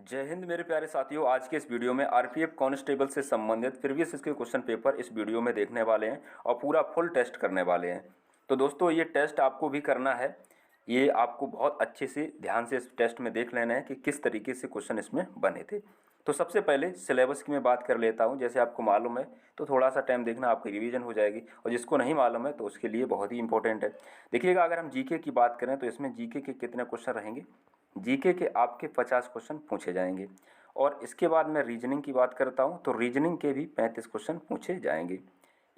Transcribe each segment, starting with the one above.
जय हिंद मेरे प्यारे साथियों। आज के इस वीडियो में आरपीएफ कांस्टेबल से संबंधित प्रीवियस इसके क्वेश्चन पेपर इस वीडियो में देखने वाले हैं और पूरा फुल टेस्ट करने वाले हैं। तो दोस्तों ये टेस्ट आपको भी करना है। ये आपको बहुत अच्छे से ध्यान से इस टेस्ट में देख लेना है कि किस तरीके से क्वेश्चन इसमें बने थे। तो सबसे पहले सिलेबस की मैं बात कर लेता हूँ। जैसे आपको मालूम है तो थोड़ा सा टाइम देखना, आपकी रिवीजन हो जाएगी, और जिसको नहीं मालूम है तो उसके लिए बहुत ही इंपॉर्टेंट है। देखिएगा, अगर हम जीके की बात करें तो इसमें जीके के कितने क्वेश्चन रहेंगे। जीके के आपके 50 क्वेश्चन पूछे जाएंगे। और इसके बाद मैं रीजनिंग की बात करता हूँ तो रीजनिंग के भी 35 क्वेश्चन पूछे जाएंगे।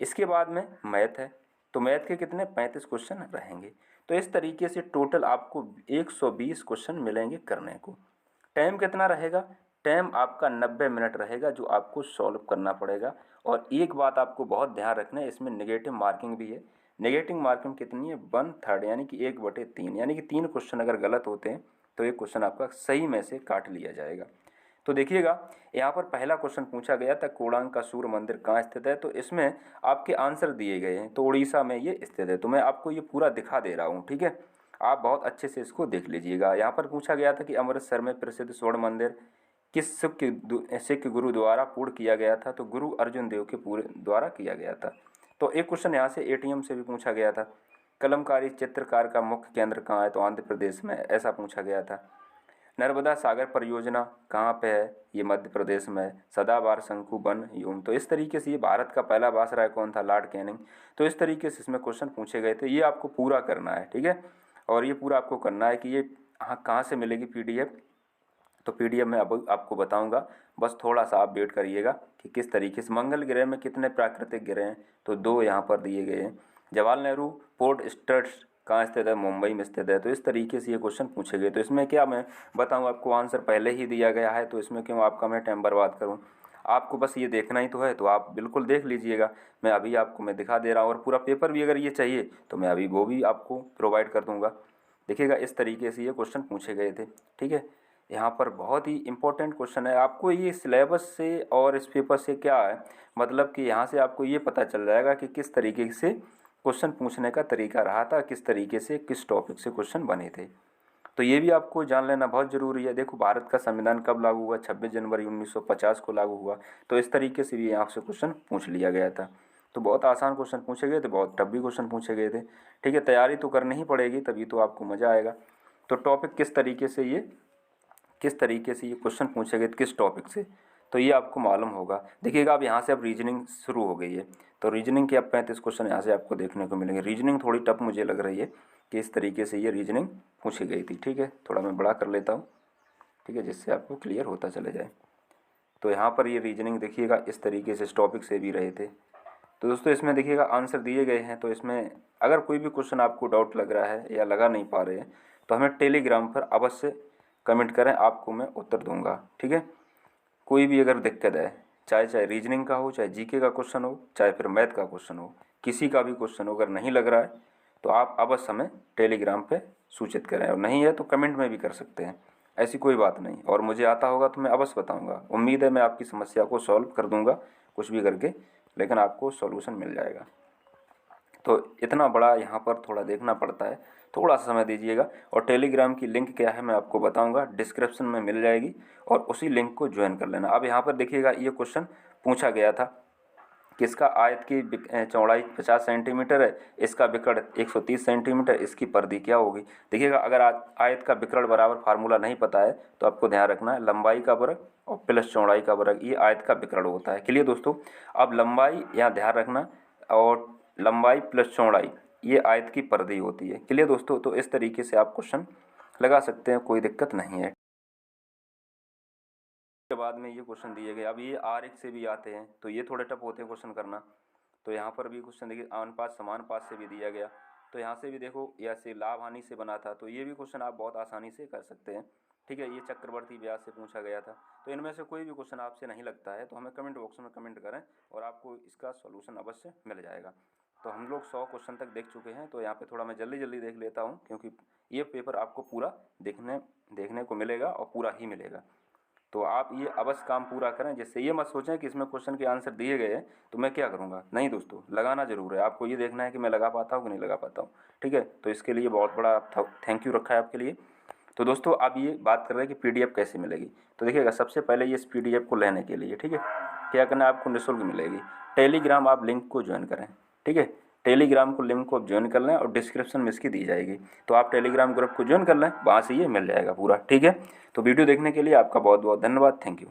इसके बाद में मैथ है तो मैथ के कितने 35 क्वेश्चन रहेंगे। तो इस तरीके से टोटल आपको 120 क्वेश्चन मिलेंगे करने को। टाइम कितना रहेगा? टाइम आपका 90 मिनट रहेगा जो आपको सॉल्व करना पड़ेगा। और एक बात आपको बहुत ध्यान रखना है, इसमें नेगेटिव मार्किंग भी है। नेगेटिव मार्किंग कितनी है? 1/3 यानी कि 1/3, यानी कि 3 क्वेश्चन अगर गलत होते हैं तो एक क्वेश्चन आपका सही में से काट लिया जाएगा। तो देखिएगा, यहाँ पर पहला क्वेश्चन पूछा गया था कोणार्क का सूर्य मंदिर कहाँ स्थित है। तो इसमें आपके आंसर दिए गए हैं, तो उड़ीसा में ये स्थित है। तो मैं आपको ये पूरा दिखा दे रहा हूँ, ठीक है। आप बहुत अच्छे से इसको देख लीजिएगा। यहाँ पर पूछा गया था कि अमृतसर में प्रसिद्ध स्वर्ण मंदिर किस सिख गुरु द्वारा पूर्ण किया गया था। तो गुरु अर्जुन देव के पूरे द्वारा किया गया था। तो एक क्वेश्चन यहाँ से एटीएम से भी पूछा गया था। कलमकारी चित्रकार का मुख्य केंद्र कहाँ है? तो आंध्र प्रदेश में, ऐसा पूछा गया था। नर्मदा सागर परियोजना कहाँ पे है? ये मध्य प्रदेश में है। सदाबहार शंकु वन यूम। तो इस तरीके से ये भारत का पहला वायसराय कौन था? Lord Canning. तो इस तरीके से इसमें क्वेश्चन पूछे गए थे। ये आपको पूरा करना है, ठीक है। और ये पूरा आपको करना है कि ये कहाँ से मिलेगी पीडीएफ। तो पीडीएफ में अब आपको बताऊंगा, बस थोड़ा सा आप वेट करिएगा कि किस तरीके से। मंगल ग्रह में कितने प्राकृतिक ग्रह हैं? तो 2 यहाँ पर दिए गए हैं। जवाहरलाल नेहरू पोर्ट ट्रस्ट कहाँ स्थित है? मुंबई में स्थित है। तो इस तरीके से ये क्वेश्चन पूछे गए। तो इसमें क्या मैं बताऊँ आपको, आंसर पहले ही दिया गया है, तो इसमें क्यों आपका मैं टाइम बर्बाद करूँ। आपको बस ये देखना ही तो है, तो आप बिल्कुल देख लीजिएगा। मैं अभी आपको मैं दिखा दे रहा हूँ, और पूरा पेपर भी अगर ये चाहिए तो मैं अभी वो भी आपको प्रोवाइड कर दूँगा। देखिएगा, इस तरीके से ये क्वेश्चन पूछे गए थे, ठीक है। यहाँ पर बहुत ही इम्पोर्टेंट क्वेश्चन है। आपको ये सिलेबस से और इस पेपर से क्या है मतलब कि यहाँ से आपको ये पता चल जाएगा कि किस तरीके से क्वेश्चन पूछने का तरीका रहा था, किस तरीके से किस टॉपिक से क्वेश्चन बने थे। तो ये भी आपको जान लेना बहुत ज़रूरी है। देखो, भारत का संविधान कब लागू हुआ? 26 जनवरी 1950 को लागू हुआ। तो इस तरीके से भी यहाँ से क्वेश्चन पूछ लिया गया था। तो बहुत आसान क्वेश्चन पूछे गए थे, बहुत टफ भी क्वेश्चन पूछे गए थे, ठीक है। तैयारी तो करनी ही पड़ेगी, तभी तो आपको मज़ा आएगा। तो टॉपिक किस तरीके से ये क्वेश्चन पूछे गए, किस टॉपिक से, तो ये आपको मालूम होगा। देखिएगा, अब यहाँ से अब रीजनिंग शुरू हो गई है। तो रीजनिंग के अब 35 क्वेश्चन यहाँ से आपको देखने को मिलेंगे। रीजनिंग थोड़ी टफ मुझे लग रही है कि इस तरीके से ये रीजनिंग पूछी गई थी, ठीक है। थोड़ा मैं बड़ा कर लेता हूँ, ठीक है, जिससे आपको क्लियर होता चले जाए। तो यहाँ पर ये रीजनिंग देखिएगा इस तरीके से इस टॉपिक से भी रहे थे। तो दोस्तों इसमें देखिएगा आंसर दिए गए हैं। तो इसमें अगर कोई भी क्वेश्चन आपको डाउट लग रहा है या लगा नहीं पा रहे हैं तो हमें टेलीग्राम पर अवश्य कमेंट करें, आपको मैं उत्तर दूंगा, ठीक है। कोई भी अगर दिक्कत है, चाहे रीजनिंग का हो, चाहे जीके का क्वेश्चन हो, चाहे फिर मैथ का क्वेश्चन हो, किसी का भी क्वेश्चन हो, अगर नहीं लग रहा है तो आप अवश्य हमें टेलीग्राम पे सूचित करें, और नहीं है तो कमेंट में भी कर सकते हैं, ऐसी कोई बात नहीं। और मुझे आता होगा तो मैं अवश्य बताऊंगा। उम्मीद है मैं आपकी समस्या को सॉल्व कर दूंगा कुछ भी करके, लेकिन आपको सॉल्यूशन मिल जाएगा। तो इतना बड़ा यहाँ पर थोड़ा देखना पड़ता है, थोड़ा सा समय दीजिएगा। और टेलीग्राम की लिंक क्या है मैं आपको बताऊंगा, डिस्क्रिप्शन में मिल जाएगी, और उसी लिंक को ज्वाइन कर लेना। अब यहाँ पर देखिएगा, ये क्वेश्चन पूछा गया था कि इसका आयत की चौड़ाई 50 सेंटीमीटर है, इसका विकर्ण 130 सेंटीमीटर, इसकी परिधि क्या होगी। देखिएगा, अगर आयत का विकर्ण बराबर फार्मूला नहीं पता है तो आपको ध्यान रखना है लंबाई का वर्ग और प्लस चौड़ाई का वर्ग, ये आयत का विकर्ण होता है। क्लियर दोस्तों। अब लंबाई यहाँ ध्यान रखना, और लंबाई प्लस चौड़ाई ये आयत की परिधि होती है। क्लियर दोस्तों। तो इस तरीके से आप क्वेश्चन लगा सकते हैं, कोई दिक्कत नहीं है। के बाद में ये क्वेश्चन दिए गए। अब ये आरेख से भी आते हैं तो ये थोड़े टफ होते हैं क्वेश्चन करना। तो यहाँ पर भी क्वेश्चन देखिए, अनुपात समानुपात से भी दिया गया। तो यहाँ से भी देखो, ऐसे लाभ हानि से बना था, तो ये भी क्वेश्चन आप बहुत आसानी से कर सकते हैं, ठीक है। ये चक्रवर्ती ब्याज से पूछा गया था। तो इनमें से कोई भी क्वेश्चन आपसे नहीं लगता है तो हमें कमेंट बॉक्स में कमेंट करें, और आपको इसका सोल्यूशन अवश्य मिल जाएगा। तो हम लोग 100 क्वेश्चन तक देख चुके हैं। तो यहाँ पे थोड़ा मैं जल्दी जल्दी देख लेता हूँ, क्योंकि ये पेपर आपको पूरा देखने को मिलेगा, और पूरा ही मिलेगा। तो आप ये अवश्य काम पूरा करें, जिससे ये मत सोचें कि इसमें क्वेश्चन के आंसर दिए गए हैं तो मैं क्या करूँगा। नहीं दोस्तों, लगाना जरूर है। आपको ये देखना है कि मैं लगा पाता हूँ कि नहीं लगा पाता हूँ, ठीक है। तो इसके लिए बहुत बड़ा थैंक यू रखा है आपके लिए। तो दोस्तों अब ये बात कर रहे हैं कि PDF कैसे मिलेगी। तो देखिएगा, सबसे पहले ये इस PDF को लेने के लिए, ठीक है, क्या करना है आपको, निःशुल्क मिलेगी। टेलीग्राम आप लिंक को ज्वाइन करें, ठीक है, टेलीग्राम को लिंक को आप ज्वाइन कर लें और डिस्क्रिप्शन में इसकी दी जाएगी, तो आप टेलीग्राम ग्रुप को ज्वाइन कर लें, वहाँ से ये मिल जाएगा पूरा, ठीक है। तो वीडियो देखने के लिए आपका बहुत बहुत धन्यवाद, थैंक यू।